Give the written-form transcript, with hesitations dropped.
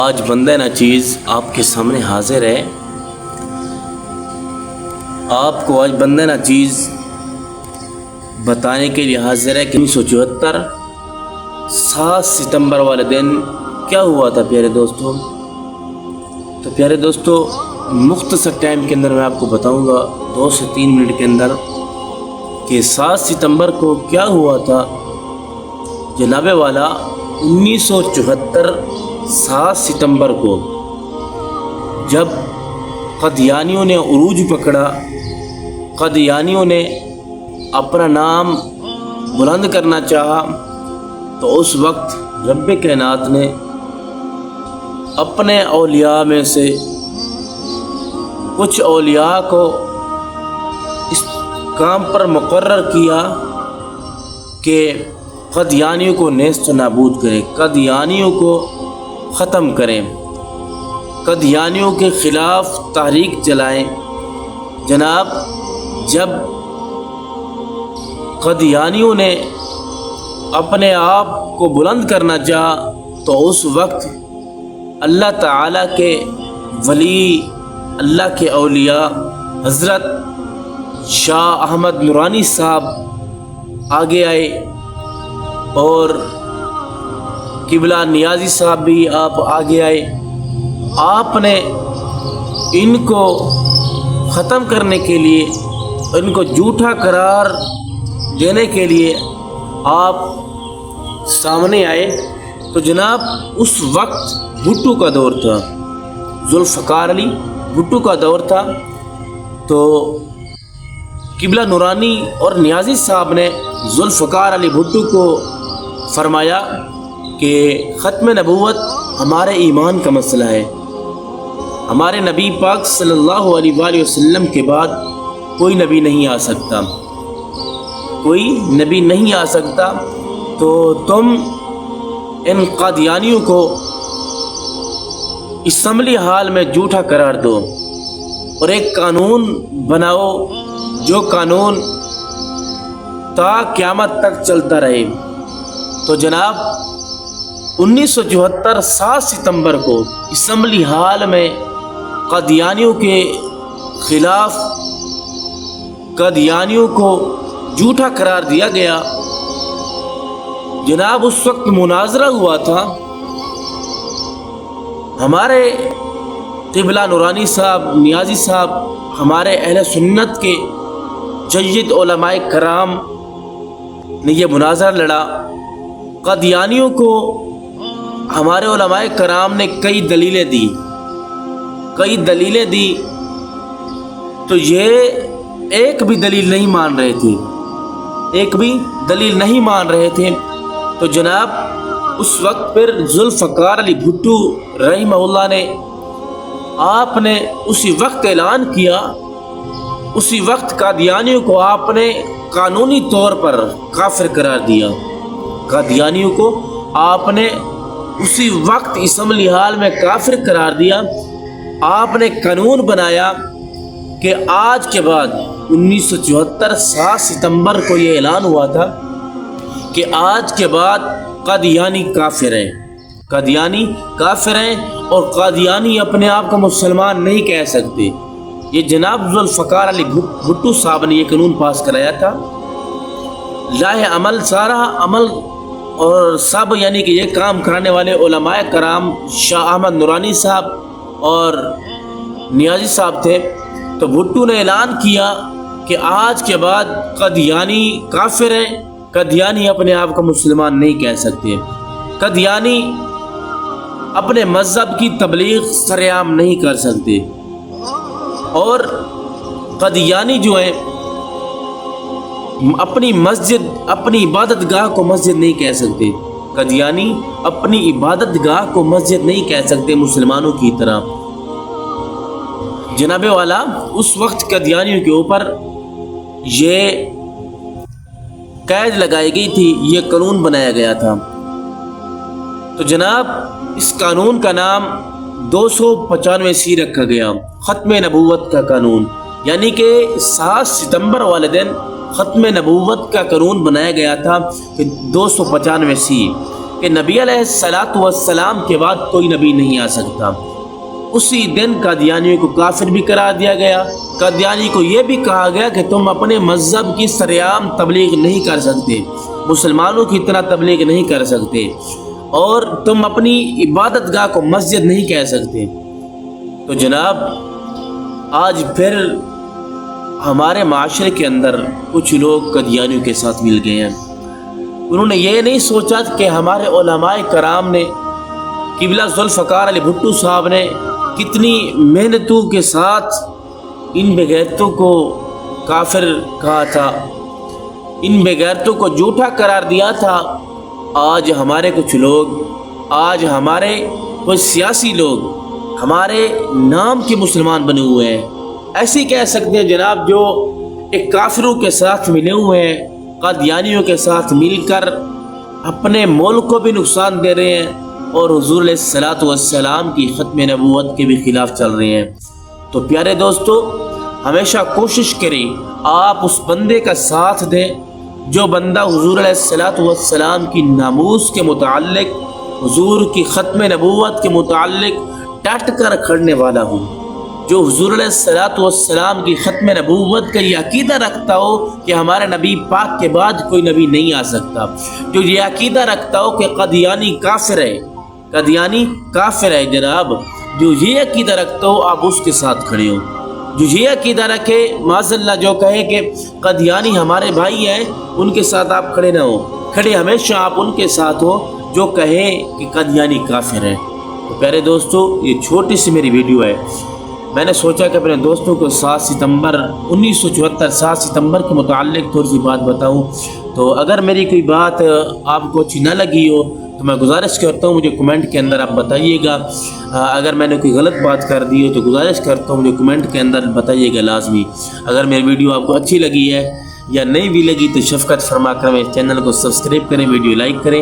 آج بندہ ناچیز آپ کے سامنے حاضر ہے۔ آپ کو آج بندہ ناچیز بتانے کے لیے حاضر ہے کہ 1974 7 ستمبر والے دن کیا ہوا تھا پیارے دوستوں۔ تو پیارے دوستوں، مختصر ٹائم کے اندر میں آپ کو بتاؤں گا 2 سے 3 منٹ کے اندر کہ 7 ستمبر کو کیا ہوا تھا۔ جناب والا 1974 7 ستمبر کو جب قادیانیوں نے عروج پکڑا، قادیانیوں نے اپنا نام بلند کرنا چاہا، تو اس وقت رب کائنات نے اپنے اولیاء میں سے کچھ اولیاء کو اس کام پر مقرر کیا کہ قادیانیوں کو نیست و نابود کریں، قادیانیوں کو ختم کریں، قادیانیوں کے خلاف تحریک چلائیں۔ جناب، جب قادیانیوں نے اپنے آپ کو بلند کرنا چاہا تو اس وقت اللہ تعالیٰ کے ولی، اللہ کے اولیاء حضرت شاہ احمد نورانی صاحب آگے آئے اور قبلہ نیازی صاحب بھی آپ آگے آئے۔ آپ نے ان کو ختم کرنے کے لیے، ان کو جھوٹا قرار دینے کے لیے آپ سامنے آئے۔ تو جناب اس وقت بھٹو کا دور تھا، ذوالفقار علی بھٹو کا دور تھا۔ تو قبلہ نورانی اور نیازی صاحب نے ذوالفقار علی بھٹو کو فرمایا کہ ختم نبوت ہمارے ایمان کا مسئلہ ہے، ہمارے نبی پاک صلی اللہ علیہ وآلہ وسلم کے بعد کوئی نبی نہیں آ سکتا، کوئی نبی نہیں آ سکتا، تو تم ان قادیانیوں کو اسمبلی ہال میں جھوٹا قرار دو اور ایک قانون بناؤ جو قانون تا قیامت تک چلتا رہے۔ تو جناب 1974 7 ستمبر کو اسمبلی ہال میں قادیانیوں کے خلاف قادیانیوں کو جھوٹا قرار دیا گیا۔ جناب اس وقت مناظرہ ہوا تھا، ہمارے قبلہ نورانی صاحب، نیازی صاحب، ہمارے اہل سنت کے جید علماء کرام نے یہ مناظرہ لڑا۔ قادیانیوں کو ہمارے علماء کرام نے کئی دلیلیں دی، تو یہ ایک بھی دلیل نہیں مان رہے تھے، تو جناب اس وقت پھر ذوالفقار علی بھٹو رحمہ اللہ نے آپ نے اسی وقت اعلان کیا، اسی وقت قادیانیوں کو آپ نے قانونی طور پر کافر قرار دیا۔ قادیانیوں کو آپ نے اسی وقت اسمبلی ہال میں کافر قرار دیا۔ آپ نے قانون بنایا کہ آج کے بعد 1974 7 ستمبر کو یہ اعلان ہوا تھا کہ آج کے بعد قادیانی کافر ہیں، قادیانی کافر ہیں، اور قادیانی اپنے آپ کو مسلمان نہیں کہہ سکتے۔ یہ جناب ذوالفقار علی بھٹو صاحب نے یہ قانون پاس کرایا تھا۔ لاہ عمل، سارا عمل اور سب یعنی کہ یہ کام کرانے والے علماء کرام شاہ احمد نورانی صاحب اور نیازی صاحب تھے۔ تو بھٹو نے اعلان کیا کہ آج کے بعد قادیانی کافر ہیں، قادیانی اپنے آپ کو مسلمان نہیں کہہ سکتے، قادیانی اپنے مذہب کی تبلیغ سرعام نہیں کر سکتے، اور قادیانی جو ہیں اپنی مسجد، اپنی عبادت گاہ کو مسجد نہیں کہہ سکتے، قادیانی اپنی عبادت گاہ کو مسجد نہیں کہہ سکتے مسلمانوں کی طرح۔ جناب والا اس وقت قادیانیوں کے اوپر یہ قید لگائی گئی تھی، یہ قانون بنایا گیا تھا۔ تو جناب اس قانون کا نام 295 رکھا گیا، ختم نبوت کا قانون، یعنی کہ 7 ستمبر والے دن ختم نبوت کا قانون بنایا گیا تھا کہ 295 کہ نبی علیہ الصلوۃ والسلام کے بعد کوئی نبی نہیں آ سکتا۔ اسی دن قادیانیوں کو کافر بھی قرار دیا گیا۔ قادیانی کو یہ بھی کہا گیا کہ تم اپنے مذہب کی سرعام تبلیغ نہیں کر سکتے، مسلمانوں کی طرح تبلیغ نہیں کر سکتے، اور تم اپنی عبادت گاہ کو مسجد نہیں کہہ سکتے۔ تو جناب آج پھر ہمارے معاشرے کے اندر کچھ لوگ قادیانیوں کے ساتھ مل گئے ہیں۔ انہوں نے یہ نہیں سوچا کہ ہمارے علماء کرام نے، قبلہ ذوالفقار علی بھٹو صاحب نے کتنی محنتوں کے ساتھ ان بغیرتوں کو کافر کہا تھا، ان بغیرتوں کو جھوٹا قرار دیا تھا۔ آج ہمارے کچھ لوگ، آج ہمارے کچھ سیاسی لوگ ہمارے نام کے مسلمان بنے ہوئے ہیں، ایسے ہی کہہ سکتے ہیں جناب، جو ایک کافروں کے ساتھ ملے ہوئے ہیں، قادیانیوں کے ساتھ مل کر اپنے ملک کو بھی نقصان دے رہے ہیں اور حضور علیہ الصلوۃ والسلام کی ختم نبوت کے بھی خلاف چل رہے ہیں۔ تو پیارے دوستو، ہمیشہ کوشش کریں آپ اس بندے کا ساتھ دیں جو بندہ حضور علیہ الصلوۃ والسلام کی ناموس کے متعلق، حضور کی ختم نبوت کے متعلق ڈٹ کر کھڑنے والا ہو، جو حضور علیہ الصلوۃ والسلام کی ختم نبوت کا یہ عقیدہ رکھتا ہو کہ ہمارے نبی پاک کے بعد کوئی نبی نہیں آ سکتا، جو یہ عقیدہ رکھتا ہو کہ قادیانی کافر ہے، قادیانی کافر ہے جناب، جو یہ عقیدہ رکھتا ہو آپ اس کے ساتھ کھڑے ہو۔ جو یہ عقیدہ رکھے، معاذ اللہ، جو کہے کہ قادیانی ہمارے بھائی ہیں، ان کے ساتھ آپ کھڑے نہ ہو، کھڑے ہمیشہ آپ ان کے ساتھ ہو جو کہیں کہ قادیانی کافر ہے۔ تو پیارے دوستو، یہ چھوٹی سی میری ویڈیو ہے، میں نے سوچا کہ اپنے دوستوں کو 7 ستمبر 1974 کے متعلق تھوڑی سی بات بتاؤں۔ تو اگر میری کوئی بات آپ کو اچھی نہ لگی ہو تو میں گزارش کرتا ہوں مجھے کمنٹ کے اندر آپ بتائیے گا۔ اگر میں نے کوئی غلط بات کر دی ہو تو گزارش کرتا ہوں مجھے کمنٹ کے اندر بتائیے گا لازمی۔ اگر میری ویڈیو آپ کو اچھی لگی ہے یا نہیں بھی لگی تو شفقت فرما کر میرے چینل کو سبسکرائب کریں، ویڈیو لائک کریں۔